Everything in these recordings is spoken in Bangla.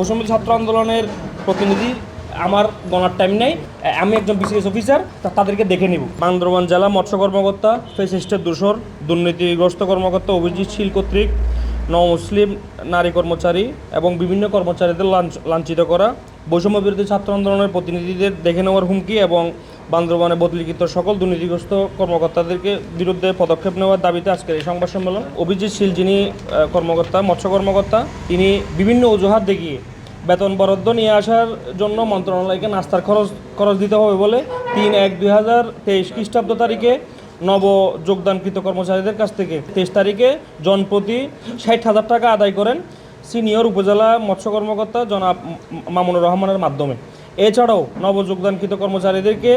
বৈষম্য ছাত্র আন্দোলনের প্রতিনিধি, আমার গণার টাইম নেই, আমি একজন বিসিএস অফিসার, তাদেরকে দেখে নিব। বান্দরবান জেলা মৎস্য কর্মকর্তা ফ্যাসিস্টের দোসর দুর্নীতিগ্রস্ত কর্মকর্তা অভিজিৎ শীল কর্তৃক মুসলিম নারী কর্মচারী এবং বিভিন্ন কর্মচারীদের লাঞ্ছিত করা, বৈষম্য বিরোধী ছাত্র আন্দোলনের প্রতিনিধিদের দেখে নেওয়ার হুমকি এবং বান্দরবানে বদলিকৃত সকল দুর্নীতিগ্রস্ত কর্মকর্তাদেরকে বিরুদ্ধে পদক্ষেপ নেওয়ার দাবিতে আজকের এই সংবাদ সম্মেলন। অভিজিৎ শীল যিনি কর্মকর্তা, মৎস্য কর্মকর্তা, তিনি বিভিন্ন অজুহাত দেখিয়ে বেতন বরাদ্দ নিয়ে আসার জন্য মন্ত্রণালয়কে নাস্তার খরচ দিতে হবে বলে ৩/১/২০২৩ খ্রিস্টাব্দ তারিখে নব যোগদানকৃত কর্মচারীদের কাছ থেকে ২৩ তারিখে জনপ্রতি ৬০,০০০ টাকা আদায় করেন সিনিয়র উপজেলা মৎস্য কর্মকর্তা জনাব মামুনুর রহমানের মাধ্যমে। এছাড়াও নব যোগদানকৃত কর্মচারীদেরকে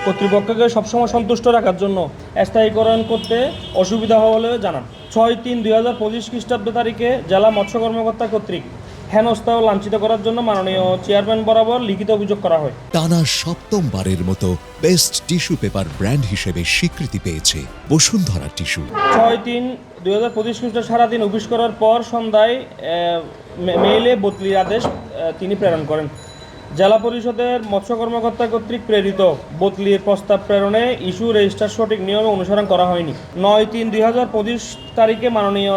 কর্তৃপক্ষকে সবসময় সন্তুষ্ট রাখার জন্য স্থায়ীকরণ করতে অসুবিধা হওয়া বলে জানান। ৬/৩/২০২৫ খ্রিস্টাব্দ তারিখে জেলা মৎস্য কর্মকর্তা কর্তৃক হেনস্থা ও লাঞ্ছিত করার জন্য মাননীয় চেয়ারম্যান বরাবর লিখিত অভিযোগ করা হয়। টানা সপ্তমবারের মতো বেস্ট টিস্যু পেপার ব্র্যান্ড হিসেবে স্বীকৃতি পেয়েছে বসুন্ধরা টিস্যু। ৬/৩/২০২৫ খ্রিস্টাব্দে সারাদিন অফিস করার পর সন্ধ্যায় মেইলে বদলির আদেশ তিনি প্রেরণ করেন। জেলা পরিষদের মৎস্য কর্মকর্তা কর্তৃক প্রেরিত বদলির প্রস্তাব প্রেরণে ইস্যু রেজিস্টার সঠিক নিয়মে অনুসরণ করা হয়নি। ৯/৩/২০২৫ তারিখে মাননীয়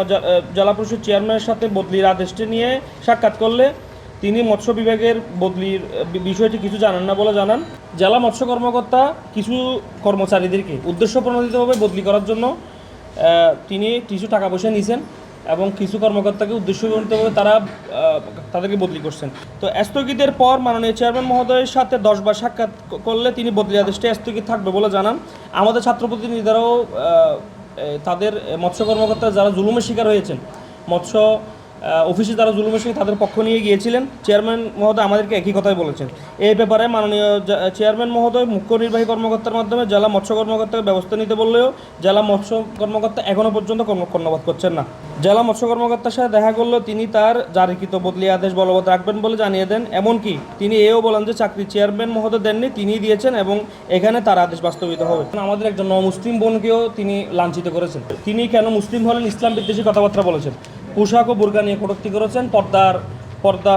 জেলা পরিষদ চেয়ারম্যানের সাথে বদলির আদেশটি নিয়ে সাক্ষাৎ করলে তিনি মৎস্য বিভাগের বদলির বিষয়টি কিছু জানেন না বলে জানান। জেলা মৎস্য কর্মকর্তা কিছু কর্মচারীদেরকে উদ্দেশ্য প্রণোদিতভাবে বদলি করার জন্য তিনি কিছু টাকা পয়সা নিয়েছেন এবং কিছু কর্মকর্তাকে উদ্দেশ্য প্রণোদিতভাবে তাদেরকে বদলি করছেন। তো স্থগিতের পর মাননীয় চেয়ারম্যান মহোদয়ের সাথে 10 বার সাক্ষাৎ করলে তিনি বদলি আদেশটি স্থগিত থাকবে বলে জানান। আমাদের ছাত্র প্রতিনিধিরাও তাদের মৎস্য কর্মকর্তা যারা জুলুমের শিকার হয়েছেন, মৎস্য অফিসে যারা জুলুমের শিকার, তাদের পক্ষ নিয়ে গিয়েছিলেন। চেয়ারম্যান মহোদয় আমাদেরকে একই কথাই বলেছেন। এই ব্যাপারে মাননীয় চেয়ারম্যান মহোদয় মুখ্য নির্বাহী কর্মকর্তার মাধ্যমে জেলা মৎস্য কর্মকর্তাকে ব্যবস্থা নিতে বললেও জেলা মৎস্য কর্মকর্তা এখনও পর্যন্ত কর্ণপাত করছেন না। জেলা মৎস্য কর্মকর্তার সাথে দেখা করলেও তিনি তার জারিকৃত বদলি আদেশ বলবৎ রাখবেন বলে জানিয়ে দেন। এমনকি তিনি এও বলেন যে চাকরি চেয়ারম্যান মহোদয় দেননি, তিনিই দিয়েছেন এবং এখানে তার আদেশ বাস্তবিত হবে। আমাদের একজন মুসলিম বোনকেও তিনি লাঞ্ছিত করেছেন। তিনি কেন মুসলিম হলেন, ইসলাম বিদ্বেষী কথাবার্তা বলেছেন, পোশাক ও বোরকা নিয়ে কটূক্তি করেছেন,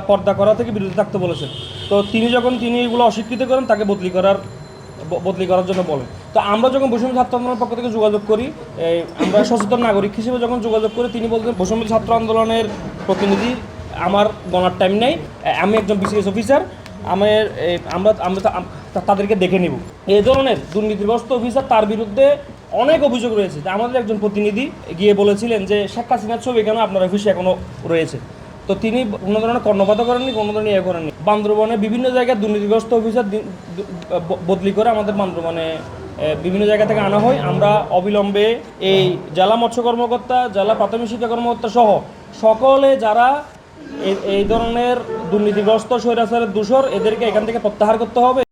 পর্দা করা থেকে বিরত থাকতে বলেছেন। তো তিনি এগুলো অস্বীকৃত করেন, তাকে বদলি করার জন্য বলেন। তো আমরা যখন বৈষম্য ছাত্র আন্দোলনের পক্ষ থেকে যোগাযোগ করি, আমরা সচেতন নাগরিক হিসেবে যখন যোগাযোগ করি, তিনি বলতেন বৈষম্য ছাত্র আন্দোলনের প্রতিনিধি, আমার গণার টাইম নেই, আমি একজন বিসিএস অফিসার, আমরা তাদেরকে দেখে নিব। এই ধরনের দুর্নীতিগ্রস্ত অফিসার, তার বিরুদ্ধে অনেক অভিযোগ রয়েছে। আমাদের একজন প্রতিনিধি গিয়ে বলেছিলেন যে শেখ হাসিনার ছবি কেন আপনার অফিসে এখনও রয়েছে। তো তিনি কোনো ধরনের কর্ণপাত করেননি, কোনো ধরনের করেননি। বান্দরবানে বিভিন্ন জায়গায় দুর্নীতিগ্রস্ত অফিসার বদলি করে আমাদের বান্দরবানে বিভিন্ন জায়গা থেকে আনা হয়। আমরা অবিলম্বে এই জেলা মৎস্য কর্মকর্তা, জেলা প্রাথমিক শিক্ষা কর্মকর্তা সহ সকলে যারা এই ধরনের দুর্নীতিগ্রস্ত স্বৈরাচারের দোষর, এদেরকে এখান থেকে প্রত্যাহার করতে হবে।